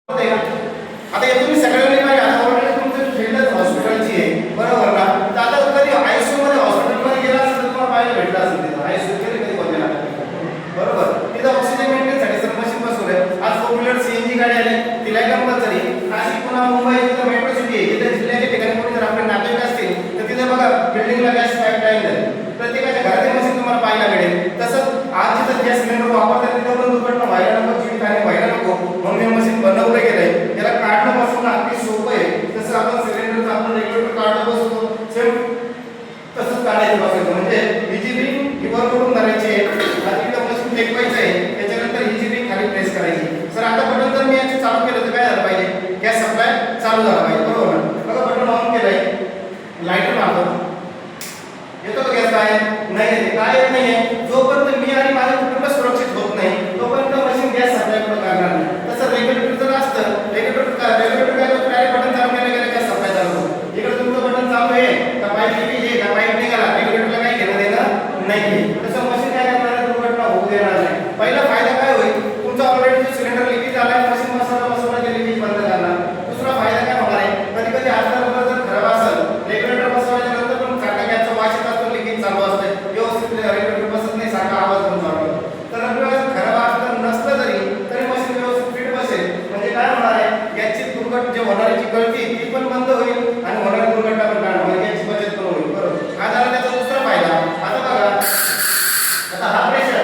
आता हे तुम्ही सगळ्यांनी काय आता ऑलरेडी तुमचं फील्डच हॉस्पिटलची आहे बरोबर ना. तर आता कधी आयसीयू मध्ये हॉस्पिटलमध्ये गेला असेल तर तुम्हाला पाहायला भेटलं असेल तिथं आयसीयू मध्ये कधी बघितला बरोबर. तिथं ऑक्सिजन मेंटेनसाठी सर मशीन बसवलंय. आज 4 व्हीलर सीएनजी गाडी आली तिला कंपल्सरी. नाशिक पुन्हा मुंबई इथं मेट्रो सिटी आहे तिथे जिल्ह्याच्या ठिकाणी कोणी जर आपले नातेवाईक असतील तर तिथे बघा बिल्डिंगला गॅस पाईपलाईन आहे. प्रत्येकाच्या घरातील मशीन तुम्हाला पाहायला मिळेल. तसंच आज जिथं गॅस सिलेंडर वापरतात तिथं पण दुर्घटना व्हायला नको जीवितहानी व्हायला नको म्हणून हे मशीन बनवलं गेलंय. याला काढणं बसवणं अगदी सोपं आहे. जसं आपण सिलेंडरचं आपण रेग्युलेटर काढलं बसतो सेम तसंच काढायचं बसायचं. म्हणजे ही जी रिंग ही वर करून धरायची आहे आणि तिथं मशीन टेकवायचं आहे. त्याच्यानंतर ही जी रिंग खाली प्रेस करायची. सर आता बटन जर मी याचं चालू केलं तर काय झालं पाहिजे गॅस सप्लाय चालू झाला पाहिजे बरोबर ना. बघा बटन ऑन केलंय लाईटर मारतो येतो का गॅस बाहेर नाही येते. काय येत नाहीये जोपर्यंत मी आणि माझं कुटुंब सुरक्षित होत नाही तोपर्यंत मशीन गॅस सप्लाय कुठं करणार नाही. तसं रेग्युलेटर जर असतं रेग्युलेटर काय करतो डायरेक्ट बटन चालू केलं गेलं गॅस सप्लाय चालू होतो. इकडे तुमचं बटन चालू आहे का पाईप लिकेज आहे का पाईप निघाला रेग्युलेटरला काही घेणं देणं नाही. तसं मशीन काय करणार दुर्घटना होऊ देणार नाही. पहिला फायदा काय होईल तुमचा ऑलरेडी जो सिलेंडर लिकेज झालाय मशीन बसवणं ते लिकेज बंद करणार. दुसरा फायदा काय होणार आहे कधी कधी आजकाल जर खराब असेल रेग्युलेटर बसवायच्या नंतर पण सारखा गॅसचा वास येत असतो लिकेज चालू असते व्यवस्थित रेग्युलेटर बसत नाही सारखा आवाज पण चालू असतो. तर खराब असलं नसलं तरी मशीन व्यवस्थित फिट बसेल म्हणजे काय होणार आहे गॅसची दुर्घटना जे होणारी जी गळती ती पण बंद होईल आणि होणारी दुर्घटना पण टाळणार म्हणजे गॅसची बचत पण होईल बरोबर. हा झाला त्याचा दुसरा फायदा. आता बघा आता हा प्रेशर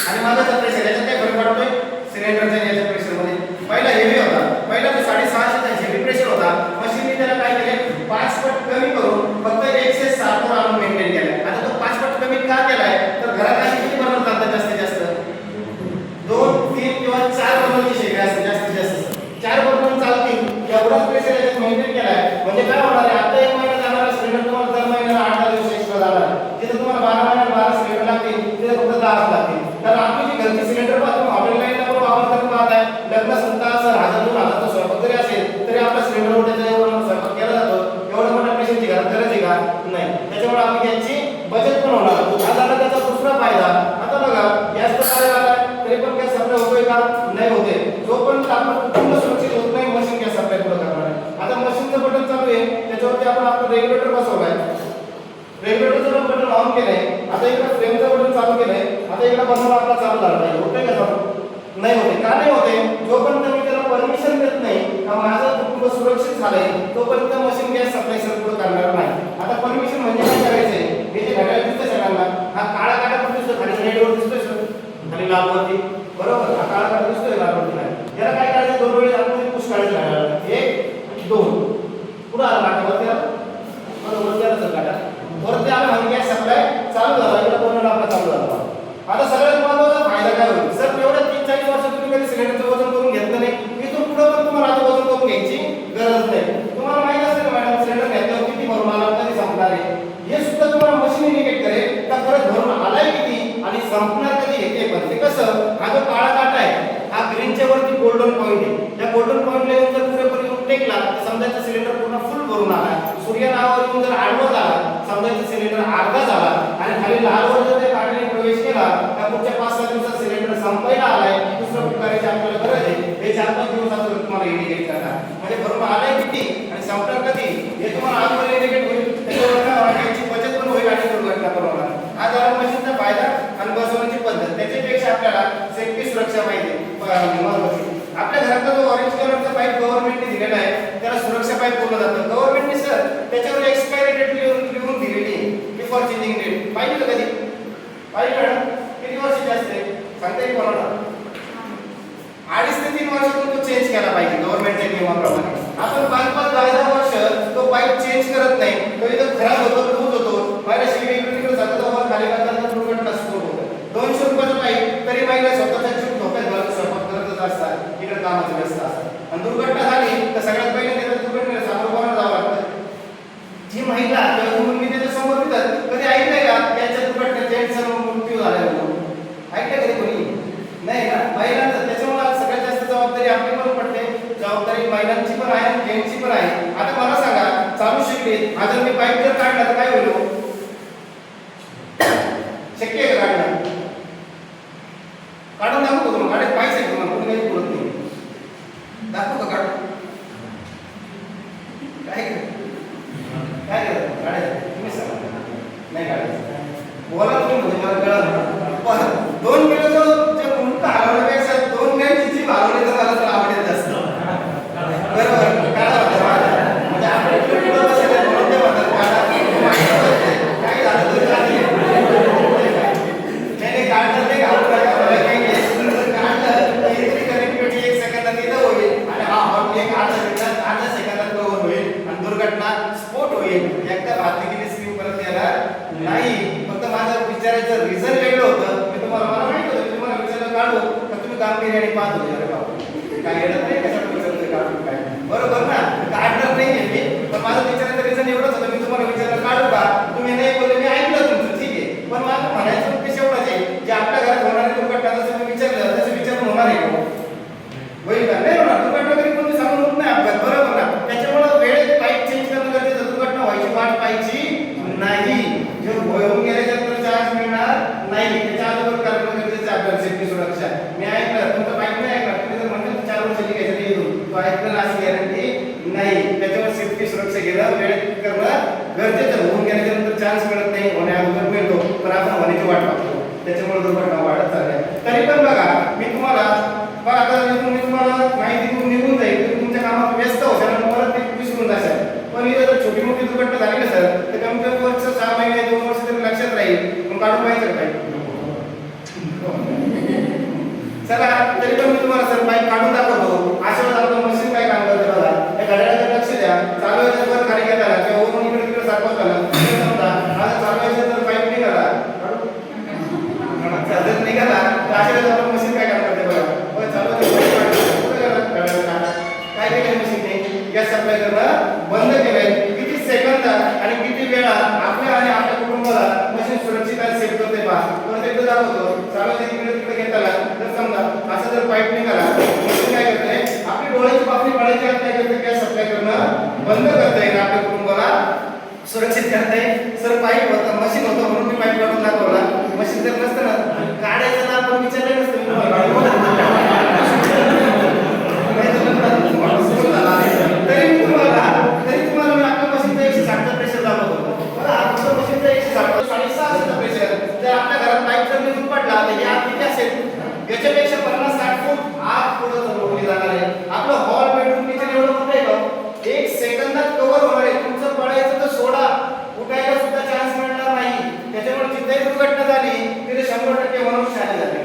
आणि मागाचा प्रेशर याच्यात काय फरक पडतोय सिलेंडरच्या याच्या प्रेशरमध्ये. पहिला हेवी होता पहिला तो 650 हेवी प्रेशर होता. मशीनने त्याला काय केले 5 पट कमी करून फक्त 107 वर आणून मेंटेन केलाय. आता तो 5 पट कमी का केलाय तर घरात अशी किती बर्नर चालतात जास्तीत जास्त 2 3 किंवा 4 बर्नरची शेगडी असते जास्तीत जास्त 4 बर्नर चालतील एवढाच प्रेशर याच्यात मेंटेन केलाय. म्हणजे काय होणार आहे आता 1 महिना जाणारा सिलेंडर तुम्हाला दर महिन्याला 8 दिवस एक्स्ट्रा जाणार. जिथे तुम्हाला 12 महिन्याला 12 सिलेंडर लागतील तिथे फक्त 10 लागतील. तर आपली जी घरची सिलेंडर तुम्ही हॉटेल लाईनला पण वापर करत पाहताय लग्न संता असेल 1000-2000 स्वयंपाक जरी असेल तरी आपला सिलेंडर त्याच्यावर स्वयंपाक केला जातो. एवढं मोठ्या प्रेशरची घरात गरज आहे का नाही. त्याच्यामुळे आपली गॅसची बचत पण होणार. हा झाला त्याचा दुसरा फायदा. आता बघा गॅस तर काय झाला तरी पण गॅस सप्लाय होतोय का नाही होते. जोपर्यंत आपण कुटुंब सुरक्षित होत नाही मशीन गॅस सप्लाय पुढे करणार आहे. आता मशीनचं बटन चालू आहे त्याच्यावरती आपण आपलं रेग्युलेटर बसवलाय. रेग्युलेटरचं बटन ऑन केलंय. आता इकडे फ्रेमचं बटन चालू केलंय. आता इकडे बटन आपला चालू झाला पाहिजे होतंय का चालू नाही होते. का नाही होते जोपर्यंत मी त्याला परमिशन देत नाही का माझं कुटुंब सुरक्षित झालंय तोपर्यंत मशीन गॅस सप्लाय पुढे करणार नाही. आता परमिशन म्हणजे काय करायचंय हे जे घड्याळ दिसतंय सगळ्यांना हा काळा काटा पण दिसतो खाली रेडवर दिसतोय खाली लालवरती बरोबर. हा काळा काटा दिसतोय लालवरती नाही. याला काय करायचं 2 वेळेस आपण पुश करायचं 1 2 पुढे आला काटावरती बरोबर त्याला काटा वरती आला म्हणजे गॅस सप्लाय चालू झाला इकडे पूर्ण आपला चालू झाला. आता सगळ्यात महत्त्वाचा फायदा काय होईल सर एवढ्या 30-40 वर्ष तुम्ही कधी सिलेंडरचं वजन करून घेतलं नाही इथून पुढे पण तुम्हाला आता वजन करून घ्यायची गरज नाही. तुम्हाला माहिती असेल मॅडम सिलेंडर घेतल्यावर किती भरून आला कधी संपणार आहे हे सुद्धा तुम्हाला मशीन इंडिकेट करेल का परत भरून आलाय किती आणि संपणार कधी हे पण ते कसं हा जो काळा काटा आहे हा ग्रीनच्या वरती गोल्डन पॉईंट आहे. त्या गोल्डन पॉईंटला येऊन जर पुरेपूर येऊन टेकला समजायचं सिलेंडर पूर्ण फुल भरून आला. सूर्य नावावर येऊन जर आडवा झाला समजायचं सिलेंडर अर्धा झाला आणि खाली लालवर जर त्या काट्याने प्रवेश केला त्या पुढच्या 5-6 दिवसात सिलेंडर संपायला आलाय दुसऱ्या प्रकारची आपल्याला गरज आहे हे 4-5 दिवसात तुम्हाला इंडिकेट करणार. म्हणजे भरून आलाय किती आणि संपणार कधी हे तुम्हाला आजवर इंडिकेट होईल. त्याच्यावर याची बचत पण होईल आणि दुर्घटना पण होणार. हा झाला मशीनचा फायदा आणि बसवण्याची पद्धत. त्याच्यापेक्षा आपल्याला सेफ्टी सुरक्षा पाहिजे महत्त्वाची. आपल्या घरातला जो ऑरेंज कलरचा पाईप गव्हर्नमेंटने दिलेला आहे त्याला सुरक्षा पाईप बोललं जातं. गव्हर्नमेंटने सर त्याच्यावर एक्सपायरी डेट लिहून दिलेली आहे बिफोर चेंजिंग डेट. पाहिजे कधी पाहिजे मॅडम किती वर्षाची असते सांगता येईल कोणाला 2.5 ते 3 वर्षातून तो चेंज केला पाहिजे गव्हर्नमेंटच्या नियमाप्रमाणे. आपण 5-10 वर्ष तो पाईप चेंज करत नाही तो इथं खराब होतो लूज होतो पहिला शिवी इकडे जातो वर खाली करताना दुर्घटना सुरू होते. 200 रुपयाचं पाईप तरी महिला स्वतःचा जीव धोक्यात घालून स्वयंपाक करतच असतात इकडे कामाचे व्यस्त असतात आणि दुर्घटना झाली तर सगळ्यात पहिले त्याला दुर्घटनेला सामोरं कोणाला जावं लागतं जी महिला किंवा मुलगी त्याच्या समोर येतात. कधी ऐकलंय का त्याच्या दुर्घटनेत जेंट्सचा मृत्यू झाला ऐकलं कधी कोणी नाही ना महिलांचं. त्याच्यामुळे सगळ्यात जास्त जबाबदारी आपली पण पडते. जबाबदारी महिलांची पण आहे जेंट्सची पण आहे. आता मला सांगा चालू शिकले हा जर मी पाईप जर काढला तर काय होईल शक्य आहे का काढणं काढून दाखवतो तुम्हाला गाडीत पाहिजे तुम्हाला कोणी काही बोलत नाही दाखवू का काढू? काय काय काढायचं तुम्ही सांगा. नाही काढायचं बोला तुम्ही म्हणजे मला कळलं. पण 2 किलो जे उंट हलवण्यापेक्षा 2 मिनिटाची जी हलवली तर मला तर आवडेल जास्त. बरोबर काय होतं म्हणजे आपण किलो बसले म्हणून ते म्हणतात काय झालं तरी चालेल. नाही काढलं ते घालून टाकायला काही काढलं तरी कनेक्टिव्हिटी 1 सेकंदात इथं होईल आणि हा हॉट एक अर्धा सेकंदात कव्हर होईल आणि दुर्घटना स्फोट होईल. एकदा भारती गेली स्क्रीन परत येणार नाही. फक्त माझं विचारायचं रिझन वेगळं होतं. मी तुम्हाला मला माहित होतं मी तुम्हाला विचारलं काढू तर तुम्ही गांभीर्याने पाहत होते. अरे बाबा काय येणार नाही कशाला विचारलं काढू काय बरोबर ना. काढणार नाही मी पण माझं विचारायचं रिझन एवढंच होतं. मी तुम्हाला विचारलं काढू का तुम्ही नाही बोलले मी ऐकलं तुमचं ठीक आहे. पण मला म्हणायचं उद्देश एवढाच आहे जे आपल्या घरात होणारी दुर्घटना जसं मी विचारलं तसं विचारून होणार आहे का होईल का नाही होणार. दुर्घटना तरी कोणी सांगून होत नाही अपघात बरोबर ना. त्याच्यामुळे वेळेत पाईप चेंज करणं गरजेचं. दुर्घटना व्हायची वाट पाहायची नाही. जे होऊन गेल्याच्या नंतर चार्ज मिळणार नाही त्याच्या अगोदर करणं गरजेचं आहे आपल्याला. सेफ्टी सुरक्षा मी ऐकलं तुमचं पाईप नाही ऐकलं तुम्ही जर म्हणलं 4 वर्ष लिहायचं नाही येतो तो ऐकलं अशी गॅरंटी नाही. त्याच्यावर सेफ्टी सुरक्षा घेणं वेळेत करणं गरजेचं. होऊन गेल्याच्या नंतर चान्स मिळत नाही होण्या अगोदर मिळतो पण आपण होण्याची वाट पाहतो त्याच्यामुळे दुर्घटना वाढत चालल्या. तरी पण बघा मी तुम्हाला बघा आता मी तुम्हाला माहिती देऊन निघून जाईल तुम्ही तुमच्या कामात व्यस्त होशाल आणि परत ते विसरून जाशाल. पण ही जर छोटी मोठी दुर्घटना झाली ना सर तर कमी कमी वर्ष 6 महिने 2 वर्ष तरी लक्षात राहील. पण काढून पाहिजे काय चला. तरी पण मी तुम्हाला सर पाईप काढून दाखवतो. अशा वेळेस आपलं मशीन काय काम करतं बघा. त्या घड्याळाकडे लक्ष द्या. चालू व्हायचं वर खाली घेताना किंवा वरून इकडे तिकडे सारखवताना समजा आता चालू व्हायचं तर पाईप निघाला जर निघाला तर अशा वेळेस आपलं मशीन काय काम करते बघा. चालू काय केलं मशीनने गॅस सप्लाय करणं बंद केलंय. किती सेकंद आणि किती वेळा आपल्या आणि आपल्या कुटुंबाला मशीन सुरक्षित आणि सेफ करते पहा. परत एकदा दाखवतो. चालू तिकडे तिकडे घेताना जर समजा असं जर पाईप निघाला मशीन काय करते आपली डोळ्याची पापणी पडायची काय करते गॅस सप्लाय करणं बंद करते आणि आपल्या कुटुंबाला सुरक्षित करते. सर पाईप होतं मशीन होतं म्हणून मी पाईप काढून दाखवला. मशीन जर नसतं ना काढायचं ना आपण विचारलं नसतं तरी तुम्हाला मी आपल्या मशीनचा 160 प्रेशर दाखवतो. बघा आपल्या मशीनचा 160 6.5 प्रेशर जर आपल्या घरात पाईप जर निघून पडला तर या किती असेल याच्यापेक्षा 50-60 फूट आत पुढे जोडली जाणार आहे. आपलं हॉल बेडरूम किचन एवढं मोठं आहे का 1 सेकंदात कव्हर होणार आहे. तुमचं पडायचं तर सोडा उठायला सुद्धा चान्स मिळणार नाही. त्याच्यामुळे जिथे दुर्घटना झाली तिथे 100% मनुष्य आले जाते.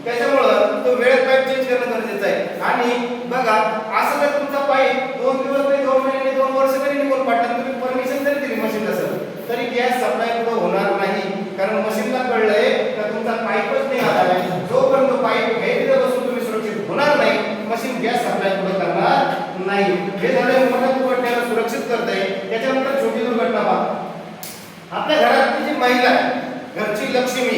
त्याच्यामुळं तो वेळेत पाईप चेंज करणं गरजेचं आहे. आणि बघा असं जर तुमचा पाईप 2 दिवस नाही 2 महिने 2 वर्ष तरी निघून पडला तुम्ही परमिशन जरी दिली मशीन असेल तरी गॅस सप्लाय पुढे होणार नाही. कारण मशीनला कळलंय तर तुमचा पाईपच नाही आला आहे. जोपर्यंत पाईप घ्यायला बसून तुम्ही सुरक्षित होणार नाही मशीन गॅस सप्लाय पुढे करणार नाही. हे झालं मोठ्या दुर्घटनेला सुरक्षित करते. त्याच्यानंतर छोटी दुर्घटना पहा. आपल्या घरातली जी महिला आहे घरची लक्ष्मी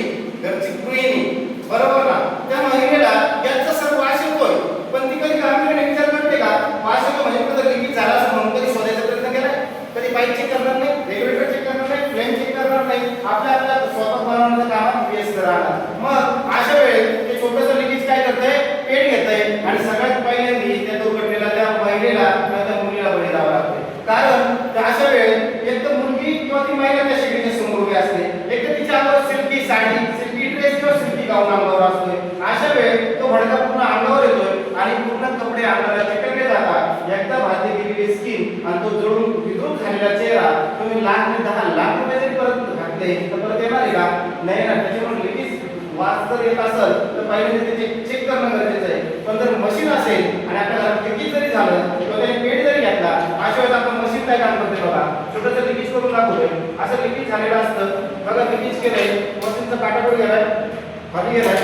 घरची गृहिणी बरोबर ना त्या महिलेला गॅसचा सर्व वास येतोय पण ती कधी गांभीर्याने विचार करते का वास येतो म्हणजे कुठं लिकेज झाला असं म्हणून कधी शोधायचा प्रयत्न केलाय. कधी पाईप चेक करणार नाही रेग्युलेटर चेक करणार नाही फ्लेम चेक करणार नाही. आपल्या स्वतः बनवण्याच्या कामात व्यस्त राहणार. मग अशा वेळेस ते छोटंसं लिकेज काय करतंय पेट घेतंय आणि सगळ्यात पहिल्यांदा त्या दुर्घटनेला त्या महिलेला किंवा त्या मुलीला बळी द्यावं लागते. कारण अशा वेळेस एक तर मुलगी किंवा ती महिला त्या शेगडीच्या समोर उभी असते. एक तर तिच्या अंगावर सिल्की साडी सिल्की ड्रेस किंवा सिल्की गाऊन अंगावर असतोय. अशा वेळेस तो भडका पूर्ण अंगावर येतोय आणि पूर्ण कपडे अंगाला चिकटले जातात. एकदा भाजली गेलेली स्किन आणि तो जळून विद्रुप झालेला चेहरा तुम्ही लाख ते 10 लाख रुपये जरी परत घातले तर परत येणार आहे का नाही ना. त्याच्यामुळे लगेच वास जर येत असेल तर पहिले ते चेक करणं गरजेचं आहे. पण जर मशीन असेल आणि आपल्याला लिकेज जरी झालं किंवा त्याने पेट जरी घेतला अशा वेळेस आपण मशीन काय काम करते बघा छोटंसं लिकेज करून दाखवतोय. असं लिकेज झालेलं असतं बघा लिकेज केलंय मशीनचा काटाकोड गेलाय खाली गेलाय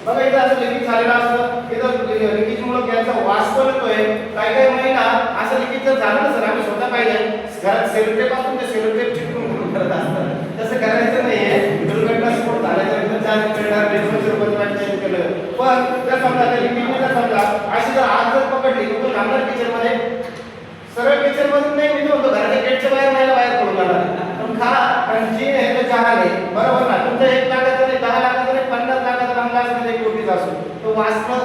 बघा इथं असं लिकेज झालेलं असतं. इथं लिकेजमुळे गॅसचा वास पण येतोय. काही काही महिला असं लिकेज जर झालं ना सर आम्ही स्वतः पाहिजे घरात सेलोटेप पासून ते सेलोटेप चिटकून करत असतात. तसं करायचं नाहीये. दुर्घटना स्फोट झाल्याच्या चार्ज मिळणार रेशोचे चेंज केलं पण जर समजा त्या लिकेजने जर समजा अशी जर आग जर पकडली तर थांबणार किचन मध्ये सरळ किचन मधून नाही मी म्हणतो घराच्या गेटच्या बाहेर नाही बाहेर पडून जाणार. पण खा कारण जी आहे तो चहा नाही बरोबर ना. तुमचं 1 लाखाचं नाही 10 लाखाचं नाही 50 लाखाचा बंगला असेल 1 कोटीचा असो तो वाचणं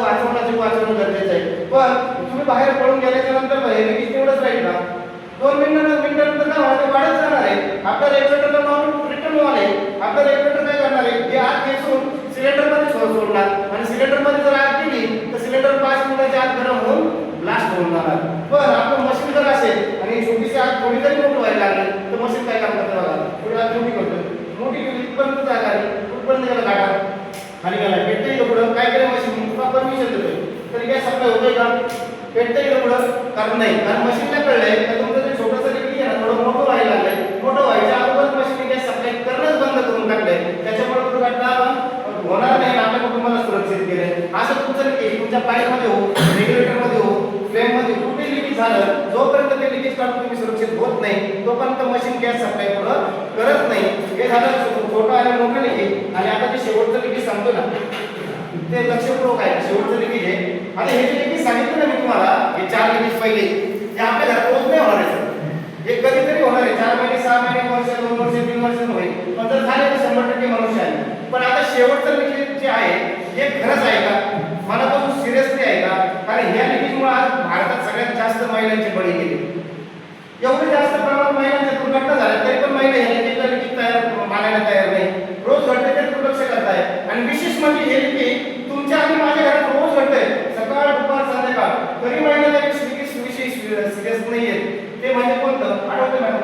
पण तुम्ही बाहेर पळून गेल्याच्या नंतर हे लिकेज तेवढंच राहील का? 2 मिनिटानंतर काय होणार, वाढत जाणार आहे. आपलं रेग्युलेटरला लावून रिटर्न व्हाल आहे. आपलं रेग्युलेटर काय करणार आहे, हे आत खेचून सिलेंडरमध्ये सोडणार आणि सिलेंडरमध्ये जर आग गेली तर सिलेंडर 5 मिनिटाच्या आत गरम होऊन ब्लास्ट होऊन जाणार. पण आपलं मशीन जर असेल आणि छोटीशी आग थोडी जरी मोठी व्हायला लागली तर मशीन काय काम करतं बघा, थोडी आग मोठी करतो, मोठी केली इथपर्यंत जागा आली, कुठपर्यंत गेला गाडा खाली गेला, पेटते इथं पुढं काय केलं मशीन, तुला परमिशन देतोय तरी गॅस सप्लाय होतोय का? पेटते इथं पुढं कारण नाही, कारण मशीनला कळलंय तर तुमचं जे छोटंसं लिक्विड आहे ना थोडं मोठं व्हायला लागलंय, मोठं व्हायच्या अगोदर मशीन गॅस सप्लाय करणंच बंद करून टाकलंय. त्याच्यामुळे दुर्घटना आपण होणार नाही, आपल्या कुटुंबाला सुरक्षित केलंय. असं तुमचं लिकेज तुमच्या पाईपमध्ये हो, रेग्युलेटरमध्ये हो, फ्लेममध्ये कुठे लिकेज झालं, जोपर्यंत ते लिकेज काढून तुम्ही सुरक्षित होत नाही तोपर्यंत मशीन गॅस सप्लाय पुढं करत नाही. हे झालं छोटं आणि मोठं लिकेज. आणि आता ते शेवटचं लिकेज सांगतो ना ते लक्षपूर्वक आहे, शेवटचं लिकेज आहे. आता हे जे लिकेज सांगितलं ना मी तुम्हाला, हे 4 लिकेज पहिले हे आपल्या घरात रोज नाही होणार आहे, हे कधीतरी होणार आहे. 4 महिने 6 महिने वर्ष 2 वर्ष 3 वर्ष होईल, पण जर झाले तर 100% मनुष्य आहे. पण आता शेवटचं लिकेज जे आहे हे खरंच आहे का, मनापासून सिरियसली आहे का? कारण ह्या लिकेजमुळे आज भारतात सगळ्यात जास्त महिलांची बळी गेली. एवढे जास्त प्रमाणात महिलांच्या दुर्घटना झाल्या तरी पण महिला ह्या लिकेज तयार मानायला तयार नाही. रोज घडते तरी दुर्लक्ष करताय. आणि विशेष म्हणजे हे लिकेज तुमच्या आणि माझ्या घरात रोज घडतंय, सकाळ दुपार संध्याकाळ, तरी महिला विषयी सिरियस नाहीये. ते म्हणजे कोणतं आठवतं मॅडम?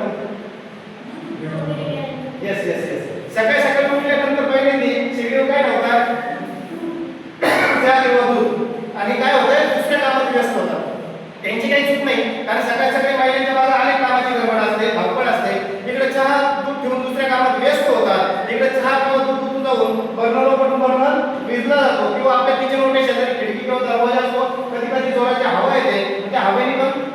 येस येस येस, सकाळी सकाळी उठल्यानंतर पहिल्यांदी शेगडीवर काय ठेवतात, चहा किंवा दूध, आणि काय होतंय दुसऱ्या कामात व्यस्त होतात. त्यांची काही चूक नाही, कारण सकाळी सकाळी महिलांच्या बाबा अनेक कामाची गडबड असते, धावपळ असते. इकडे चहा दूध ठेवून दुसऱ्या कामात व्यस्त होतात. इकडे चहा किंवा दूध जाऊन बर्नरवर पटून बर्नर विजला जातो, किंवा आपल्या किचन रोडच्या शेजारी खिडकी किंवा दरवाजा असतो, कधी कधी जोराची हवा येते, त्या हवेने पण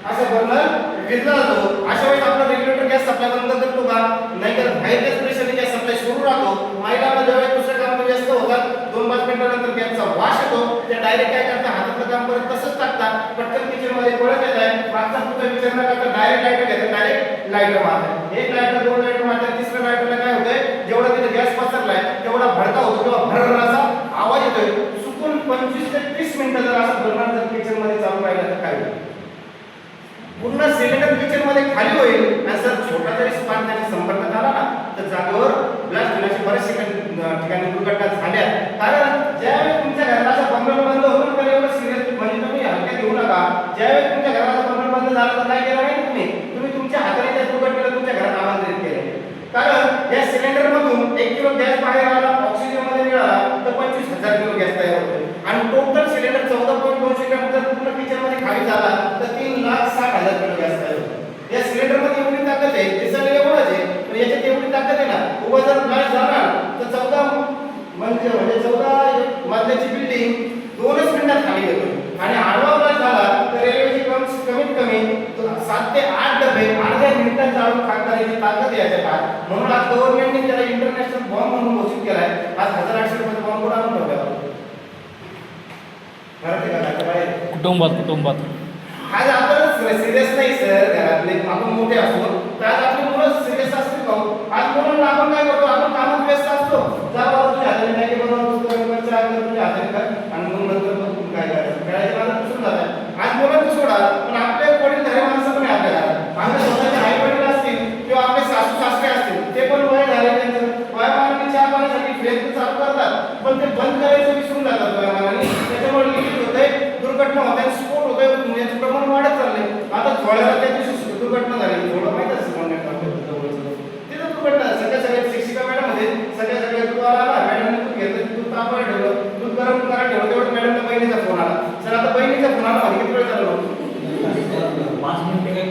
असं बर्नर विजला जातो. अशा वेळेस आपला रेग्युलेटर गॅस सप्लाय बंद करतो का? नाहीतर बाहेरच्याच प्रेशरने गॅस सप्लाय सुरू राहतो. महिलांना ज्यावेळेस दुसऱ्या कामात व्यस्त होतात 2-5 मिनिटानंतर गॅसचा वास येतो, त्या डायरेक्ट काय करतात, हातातलं काम करत तसंच टाकतात, पटकन किचन मध्ये पळत येत आहे, मागचा पुढचा विचार न करता डायरेक्ट लाईटर घेतात, डायरेक्ट लाईटर मारतात. एक लाईटर 2 लाईटर मारतात, तिसऱ्या लाईटरला काय होतंय, जेवढा तिथे गॅस पसरलाय तेवढा भडका होतो किंवा भरभर असा आवाज येतोय. चुकून 25 ते 30 मिनिटं जर असं बर्नर जर किचन मध्ये चालू राहिला तर काय होईल, पूर्ण सिलेंडर किचन मध्ये खाली होईल. आणि जर छोटा जरी स्पार्क त्याच्या संपर्कात आला ना तर जागेवर ब्लास्ट होण्याची बरेचसे ठिकाणी दुर्घटना झाल्या. कारण ज्यावेळेस तुमच्या घराचा बर्नर बंद होतो तर एवढं सिरियस म्हणजे तुम्ही हलक्यात घेऊ नका. ज्यावेळेस तुमच्या घराचा बर्नर बंद झाला तर काय केलं नाही तुम्ही तुमच्या हाताने त्या दुर्घटनेला तुमच्या घरात आमंत्रित केलं. कारण या सिलेंडर मधून 1 किलो गॅस बाहेर आला, ऑक्सिजन मध्ये मिळाला तर 25,000 किलो गॅस तयार होतो. आणि टोटल सिलेंडर 14.2 ग्रॅम जर पूर्ण किचन मध्ये खाली झाला तर 3,60,000 किलो गॅस तयार होतो. या सिलेंडर मध्ये एवढी ताकद आहे, दिसायला एवढंच आहे पण याच्यात एवढी ताकद आहे ना, उभा जर ब्लास्ट झाला तर 14 म्हणजे 14 मजल्याची बिल्डिंग 2च मिनिटात खाली येतो. आणि आडवा ब्लास्ट झाला तर रेल्वेची कमीत कमी 7 ते 8 डबे अर्ध्या मिनिटात जाळून खाक करायची ताकद आहे याच्यात. म्हणून आज गव्हर्नमेंटने त्याला इंटरनॅशनल बॉम्ब म्हणून घोषित केलाय. आज 1800 रुपये बॉम्ब कोण आणून ठेवला कुटुंबात आज आपण सिरियस नाही सर, घरातले आपण मोठे असतो तर आज आपली मुलं सिरियस असतील का? आज मुलांना आपण काय करतो, आपण कामात व्यस्त असतो, जा बाबा तुझ्या हाताने मॅगी बनवतो, तुझ्या हाताने कर, आणि मग नंतर मग काय करायचं, खेळायच्या मला विसरून जातात. आज मुलांना सोडा, पण आपले वडीलधारी माणसं पण आहे आपल्या घरात. आपल्या स्वतःचे आई वडील असतील किंवा आपले सासू सासरे असतील, ते पण वय झाले, त्यांचं वयामानाने चहा पाण्यासाठी फ्लेम चालू करतात पण ते बंद करायचं विसरून जातात वयामानाने. त्याच्यामुळे लिकेज होतंय, दुर्घटना होते, स्फोट होतोय, याचं प्रमाण वाढत चाललंय. आता थोड्या त्या दिवशी दुर्घटना झाली, थोडं माहित असेल तिथं दुर्घटना सगळ्या शिक्षिका मॅडम होते, सगळ्या दूध आला, मॅडमने दूध घेतलं, दूध तापवायला ठेवलं, दूध गरम करायला ठेवलं, तेवढं मॅडमच्या बहिणीचा फोन आला. सर आता बहिणीचा फोन आला, किती वेळ झाला? 1 मिनिट.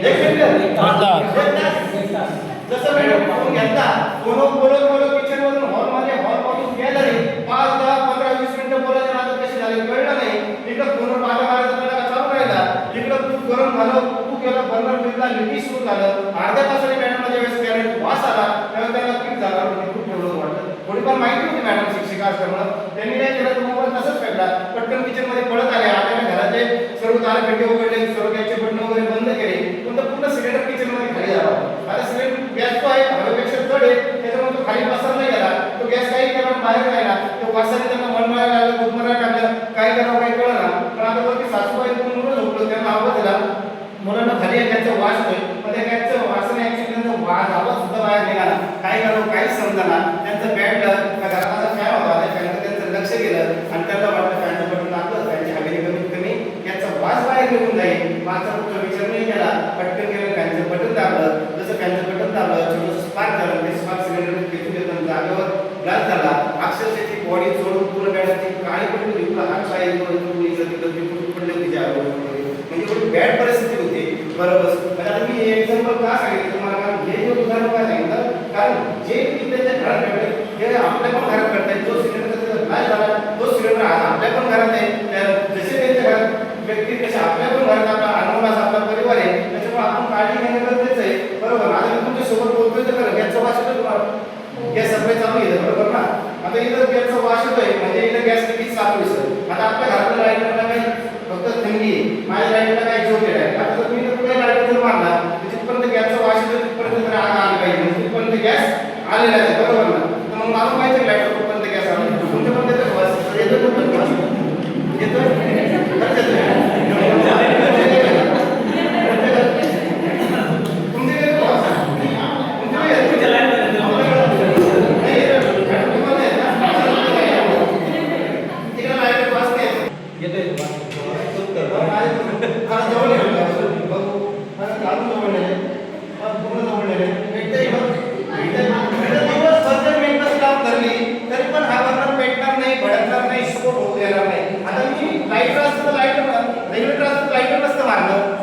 जसं मॅडम फोन घेतला, बोलत किचन मधून हॉलमधून गॅलरी 5, 10, 15, 20 मिनिटं बोलायचं नातं कशी झाले कळलं नाही. इकडं फोनवर माझ्या मारायचा चालू राहिला, इकडं दूध गरम झालं, तू गेलं, बर्नर फिरला, लिकेज सुरू झालं. अर्ध्या तासाने मॅडमला ज्यावेळेस गॅलरीत वास आला त्यावेळेस त्यांना किती झाला, खूप ठेवलं वाटलं. थोडीफार माहिती होती मॅडम शिक्षिका असल्यामुळं, त्यांनी काय केलं, तो मोबाईल तसंच फेकला, पटकन किचन मध्ये पळत आले, आल्याने घराचे सर्व दार खिडकी उघडले, सर्व गॅसचे बटन वगैरे बंद केले, पण पूर्ण सिलेंडर किचन मध्ये खाली झाला. आता सिलेंडर गॅस तो आहे हवेपेक्षा जड आहे, त्याच्यामुळे तो खाली पसरला गेला, तो गॅस काही करून बाहेर राहिला, तो वासाने त्यांना मन मारायला लागलं, दूध मारायला लागलं, काय करावं काही कळलं ना. पण आता वरती सासू मुलांना खाली गॅसचा वास होतोय, पण त्या गॅसच्या वासाने ऍक्च्युअली त्यांचा वास आवाज सुद्धा बाहेर निघाला. काय करावं काहीच समजेना. त्यांचं बॅड लक का घराचा फॅन होता, त्या फॅनकडे त्यांचं लक्ष गेलं आणि त्यांना वाटलं फॅनचं बटन दाबलं, फॅनची हवेने कमीत कमी याचा वास बाहेर निघून जाईल. माझा कुठला विचार नाही केला, पटकन गेलं फॅनचं बटन दाबलं. जसं फॅनचं बटन दाबलं छोटंसं स्पार्क झालं, ते स्पार्क सिलेंडर फेकून देतं जागेवर ब्लास्ट झाला. अक्षरशः ती बॉडी सोडून पूर्ण बॅडची काळी पडली होती, पूर्ण हात पाय पडले होते म्हणजे एवढी बॅड परिस्थिती होती. बरोबर. म्हणजे आता मी एक्झाम्पल का सांगितलं तुम्हाला, कारण हे जे उदाहरण का सांगितलं, कारण जे त्यांच्या घरात घडले हे आपल्या पण घरात घडताय. जो सिलेंडर ब्लास्ट झाला तो सिलेंडर आज आपल्या पण घरात आहे. जसे त्यांच्या घरात व्यक्ती कसे आपल्या पण घरात आपला अनुभव आपला परिवार आहे, त्याच्यामुळे आपण काळजी घेणं गरजेचं आहे. बरोबर. आता मी तुमच्या सोबत बोलतोय तर खरं गॅसचा वास येतोय तुम्हाला, गॅस सप्लाय चालू आहे बरोबर ना. आता इथं गॅसचा वास येतोय म्हणजे इथं गॅस किती चालू आहे. आता आपल्या घरातलं लाईटला काय फक्त थंडी आहे, माझ्या लाईटला काय झोप आहे. आता जर मी कुठे लाईट जर मारला तिथपर्यंत गॅसचा वास येतो, तिथपर्यंत जर आग आली पाहिजे, तिथपर्यंत गॅस आलेला आहे बरोबर ना. तर मग मला माहिती लाईट कुठपर्यंत गॅस आला, तुमच्यापर्यंत येतो वास येतो येतो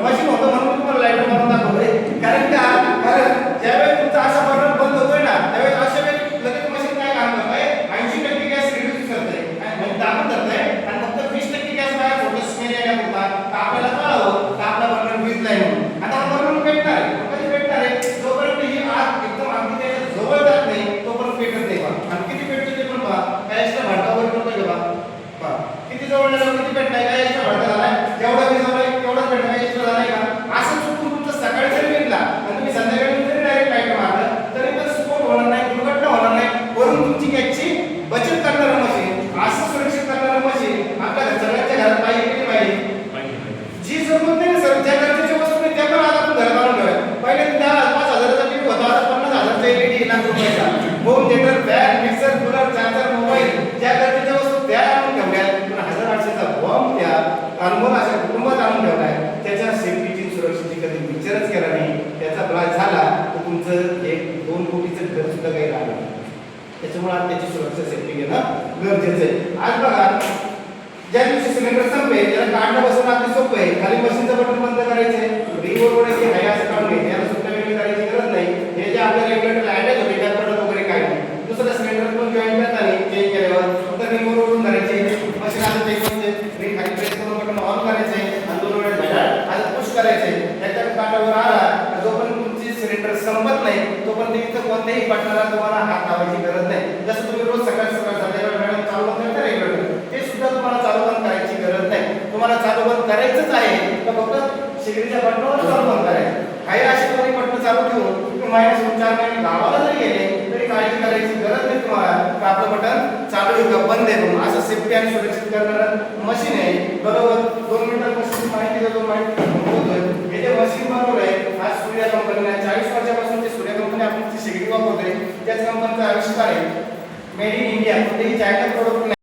मशीन होतं म्हणून तुम्हाला लाईटर मारून दाखवतोय. कारण का, कारण ज्यावेळेस तुमचा असा बर्नर बंद होतोय ना, त्यावेळेस अशा वेळी लगेच मशीन काय काम करतंय, 80% गॅस रिड्यूस करतंय म्हणजे दाबून धरतंय आणि फक्त 20% गॅस बाहेर सोडतो. स्मेल येण्यात होता तर आपल्याला कळावं का आपला बर्नर विजलाय म्हणून. आता हा बर्नर पेटणार आहे, कधी पेटणार आहे, जोपर्यंत ही आग एकदम अगदी त्याच्या जवळ जात नाही तोपर्यंत पेटत नाही. आणि किती पेटतो ते पण पहा, काय एक्स्ट्रा भडका वगैरे करतोय का पहा, किती जवळ गेलं किती पेटलाय, काय एक्स्ट्रा भडका झालाय, जेवढा मी जवळ तेवढाच पेटलाय, एक्स्ट्रा झालाय का. असं चुकून तुमचं सकाळी जरी पेटला आणि तुम्ही संध्याकाळी जरी डायरेक्ट लाईट मारलं तरी पण स्फोट होणार नाही, दुर्घटना होणार नाही. वरून तुमची गॅसची बचत करणारं मशीन, असं सुरक्षित करणारं मशीन आपल्या सगळ्यांच्या घरात पाहिजे की पाहिजे. जी जरूरत नाही सर, ज्या गरजेच्या वस्तू नाही त्या पण आज आपण घरात आणून ठेवाय. पहिले 10,000-5,000चा टीव्ही होता, आता 50,000चा एलईडी लाख रुपयाचा. Home theatre, fan, mixer, cooler, charger, mobile, ज्या गरजेच्या वस्तू त्या आणून ठेवल्या. पण 1,800चा बॉम्ब त्या अनमोल अशा कुटुंबात आणून ठेवलाय. त्याच्या सेफ्टीची सुरक्षेची कधी विचारच केला नाही. त्याचा ब्लास्ट झाला तर तुमचं 1-2 कोटीचं घर सुद्धा काही राहिलं. त्याच्यामुळे आज त्याची सुरक्षा सेफ्टी घेणं गरजेचं आहे. आज बघा, ज्या दिवशी सिलेंडर संपले त्याला काढणं बसवणं अगदी सोपं आहे. खाली मशीनचं बटन बंद करायचंय, रिंगवर ओढायची आहे असं काढून घ्यायचं, याला सुट्टा वेगळी करायची गरज नाही. हे जे आपल्या रेग्युलेटर अटॅच होते त्यात पडत वगैरे काय नाही. दुसरं सिलेंडर पण जॉईन करताना चेंज केल्यावर फक्त रिंगवर ओढून धरायचे, मशीन आता चेक होते, रिंग खाली प्रेस करून बटन ऑन करायचंय आणि 2 वेळा घड्याळ आज पुश करायचंय. त्याच्या काठावर आला जोपर्यंत तुमची सिलेंडर संपत नाही तोपर्यंत इथं कोणत्याही बटनाला तुम्हाला हात लावायची गरज नाही. जसं तुम्ही रोज सकाळ सकाळ संध्याकाळ वेळेला चालू करता रेग्युलेटर, ते सुद्धा तुम्हाला चालू बंद करायची गरज नाही. तुम्हाला चालू बंद करायचंच आहे तर फक्त शेगडीच्या बटनावर चालू बंद करायचं. काही अशी कोणी बटन चालू ठेवून तुम्ही महिन्यातून 4 महिने गावाला जरी गेले तरी काळजी करायची गरज नाही तुम्हाला का आपलं बटन चालू आहे का बंद आहे म्हणून. असं सेफ्टी आणि सुरक्षित करणारं मशीन आहे. बरोबर. 2 मिनिटात मशीन माहिती देतो, माहिती होतोय. हे जे मशीन बनवलं आहे आज सूर्या कंपनीने 40 वर्षापासून ते सूर्या कंपनी आपण ती शेगडी वापरतोय. त्याच कंपनीचा आविष्कार आहे, मेड इन इंडिया. कोणतेही चायना प्रोडक्ट